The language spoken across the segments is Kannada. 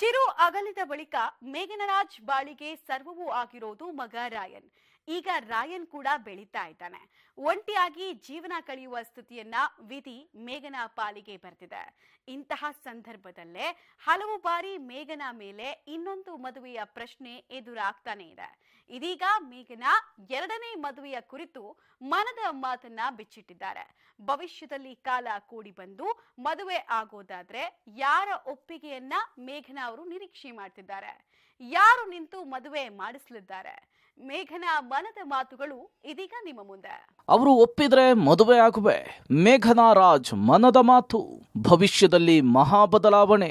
ಚಿರು ಅಗಲಿದ ಬಳಿಕ ಮೇಘನರಾಜ್ ಬಾಳಿಗೆ ಸರ್ವವೂ ಆಗಿರೋದು ಮಗ ರಾಯನ್. ಈಗ ರಾಯನ್ ಕೂಡ ಬೆಳೀತಾ ಇದ್ದಾನೆ. ಒಂಟಿಯಾಗಿ ಜೀವನ ಕಳೆಯುವ ಸ್ಥಿತಿಯನ್ನ ವಿಧಿ ಮೇಘನ ಪಾಲಿಗೆ ಬರ್ತಿದೆ. ಇಂತಹ ಸಂದರ್ಭದಲ್ಲೇ ಹಲವು ಬಾರಿ ಮೇಘನ ಮೇಲೆ ಇನ್ನೊಂದು ಮದುವೆಯ ಪ್ರಶ್ನೆ ಎದುರಾಗ್ತಾನೆ ಇದೆ. ಇದೀಗ ಮೇಘನ ಎರಡನೇ ಮದುವೆಯ ಕುರಿತು ಮನದ ಮಾತನ್ನ ಬಿಚ್ಚಿಟ್ಟಿದ್ದಾರೆ. ಭವಿಷ್ಯದಲ್ಲಿ ಕಾಲ ಕೂಡಿ ಬಂದು ಮದುವೆ ಆಗೋದಾದ್ರೆ ಯಾರ ಒಪ್ಪಿಗೆಯನ್ನ ಮೇಘನ ಅವರು ನಿರೀಕ್ಷೆ ಮಾಡ್ತಿದ್ದಾರೆ? ಯಾರು ನಿಂತು ಮದುವೆ ಮಾಡಿಸಲಿದ್ದಾರೆ? ಮೇಘನ ಮನದ ಮಾತುಗಳು ಇದೀಗ ನಿಮ್ಮ ಮುಂದೆ. ಅವರು ಒಪ್ಪಿದ್ರೆ ಮದುವೆ ಆಗುವೆ. ಮೇಘನಾ ರಾಜ್ ಮನದ ಮಾತು. ಭವಿಷ್ಯದಲ್ಲಿ ಮಹಾ ಬದಲಾವಣೆ.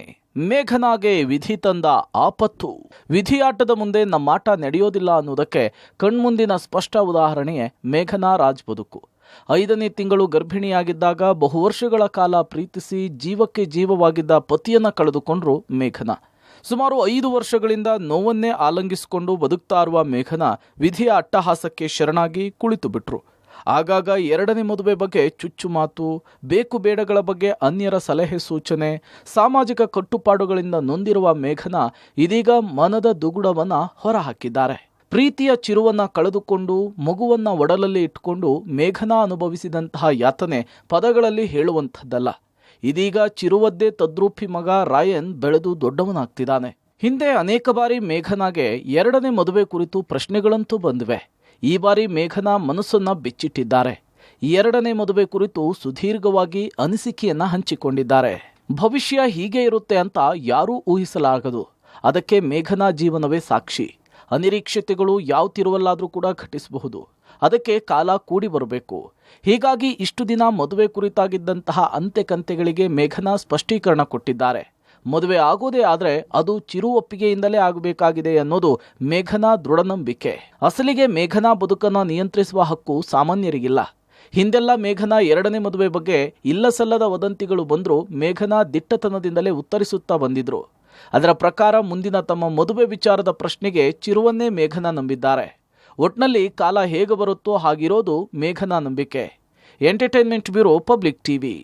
ಮೇಘನಾಗೆ ವಿಧಿ ತಂದ ಆಪತ್ತು. ವಿಧಿಯಾಟದ ಮುಂದೆ ನಮ್ಮಾಟ ನಡೆಯೋದಿಲ್ಲ ಅನ್ನೋದಕ್ಕೆ ಕಣ್ಮುಂದಿನ ಸ್ಪಷ್ಟ ಉದಾಹರಣೆಯೇ ಮೇಘನಾ ರಾಜ್ ಬದುಕು. 5ನೇ ತಿಂಗಳು ಗರ್ಭಿಣಿಯಾಗಿದ್ದಾಗ ಬಹು ವರ್ಷಗಳ ಕಾಲ ಪ್ರೀತಿಸಿ ಜೀವಕ್ಕೆ ಜೀವವಾಗಿದ್ದ ಪತಿಯನ್ನ ಕಳೆದುಕೊಂಡ್ರು ಮೇಘನಾ. ಸುಮಾರು 5 ವರ್ಷಗಳಿಂದ ನೋವನ್ನೇ ಆಲಂಗಿಸಿಕೊಂಡು ಬದುಕ್ತಾ ಇರುವ ಮೇಘನಾ ವಿಧಿಯ ಅಟ್ಟಹಾಸಕ್ಕೆ ಶರಣಾಗಿ ಕುಳಿತು ಬಿಟ್ರು. ಆಗಾಗ ಎರಡನೇ ಮದುವೆ ಬಗ್ಗೆ ಚುಚ್ಚು ಮಾತು, ಬೇಕು ಬೇಡಗಳ ಬಗ್ಗೆ ಅನ್ಯರ ಸಲಹೆ ಸೂಚನೆ, ಸಾಮಾಜಿಕ ಕಟ್ಟುಪಾಡುಗಳಿಂದ ನೊಂದಿರುವ ಮೇಘನಾ ಇದೀಗ ಮನದ ದುಗುಡವನ್ನ ಹೊರಹಾಕಿದ್ದಾರೆ. ಪ್ರೀತಿಯ ಚಿರುವನ್ನ ಕಳೆದುಕೊಂಡು ಮಗುವನ್ನ ಒಡಲಲ್ಲಿ ಇಟ್ಕೊಂಡು ಮೇಘನಾ ಅನುಭವಿಸಿದಂತಹ ಯಾತನೆ ಪದಗಳಲ್ಲಿ ಹೇಳುವಂಥದ್ದಲ್ಲ. ಇದೀಗ ಚಿರುವದ್ದೇ ತದ್ರೂಪಿ ಮಗ ರಾಯನ್ ಬೆಳೆದು ದೊಡ್ಡವನಾಗ್ತಿದ್ದಾನೆ. ಹಿಂದೆ ಅನೇಕ ಬಾರಿ ಮೇಘನಾಗೆ ಎರಡನೇ ಮದುವೆ ಕುರಿತು ಪ್ರಶ್ನೆಗಳಂತೂ ಬಂದಿವೆ. ಈ ಬಾರಿ ಮೇಘನಾ ಮನಸ್ಸನ್ನ ಬಿಚ್ಚಿಟ್ಟಿದ್ದಾರೆ. ಎರಡನೇ ಮದುವೆ ಕುರಿತು ಸುದೀರ್ಘವಾಗಿ ಅನಿಸಿಕೆಯನ್ನ ಹಂಚಿಕೊಂಡಿದ್ದಾರೆ. ಭವಿಷ್ಯ ಹೀಗೆ ಇರುತ್ತೆ ಅಂತ ಯಾರೂ ಊಹಿಸಲಾಗದು. ಅದಕ್ಕೆ ಮೇಘನಾ ಜೀವನವೇ ಸಾಕ್ಷಿ. ಅನಿರೀಕ್ಷತೆಗಳು ಯಾವ ತಿರುವಲ್ಲಾದರೂ ಕೂಡ ಘಟಿಸಬಹುದು. ಅದಕ್ಕೆ ಕಾಲ ಕೂಡಿ ಬರಬೇಕು. ಹೀಗಾಗಿ ಇಷ್ಟು ದಿನ ಮದುವೆ ಕುರಿತಾಗಿದ್ದಂತಹ ಅಂತೆಕಂತೆಗಳಿಗೆ ಮೇಘನಾ ಸ್ಪಷ್ಟೀಕರಣ ಕೊಟ್ಟಿದ್ದಾರೆ. ಮದುವೆ ಆಗೋದೇ ಆದ್ರೆ ಅದು ಚಿರು ಒಪ್ಪಿಗೆಯಿಂದಲೇ ಆಗಬೇಕಾಗಿದೆ ಅನ್ನೋದು ಮೇಘನಾ ದೃಢ ನಂಬಿಕೆ. ಅಸಲಿಗೆ ಮೇಘನಾ ಬದುಕನ್ನ ನಿಯಂತ್ರಿಸುವ ಹಕ್ಕು ಸಾಮಾನ್ಯರಿಗಿಲ್ಲ. ಹಿಂದೆಲ್ಲ ಮೇಘನಾ ಎರಡನೇ ಮದುವೆ ಬಗ್ಗೆ ಇಲ್ಲಸಲ್ಲದ ವದಂತಿಗಳು ಬಂದರೂ ಮೇಘನಾ ದಿಟ್ಟತನದಿಂದಲೇ ಉತ್ತರಿಸುತ್ತಾ ಬಂದಿದ್ರು. ಅದರ ಪ್ರಕಾರ ಮುಂದಿನ ತಮ್ಮ ಮದುವೆ ವಿಚಾರದ ಪ್ರಶ್ನೆಗೆ ಚಿರುವನ್ನೇ ಮೇಘನಾ ನಂಬಿದ್ದಾರೆ. ಒಟ್ನಲ್ಲಿ ಕಾಲ ಹೇಗೆ ಬರುತ್ತೋ ಹಾಗಿರೋದು ಮೇಘನಾ ನಂಬಿಕೆ. Entertainment bureau, public TV.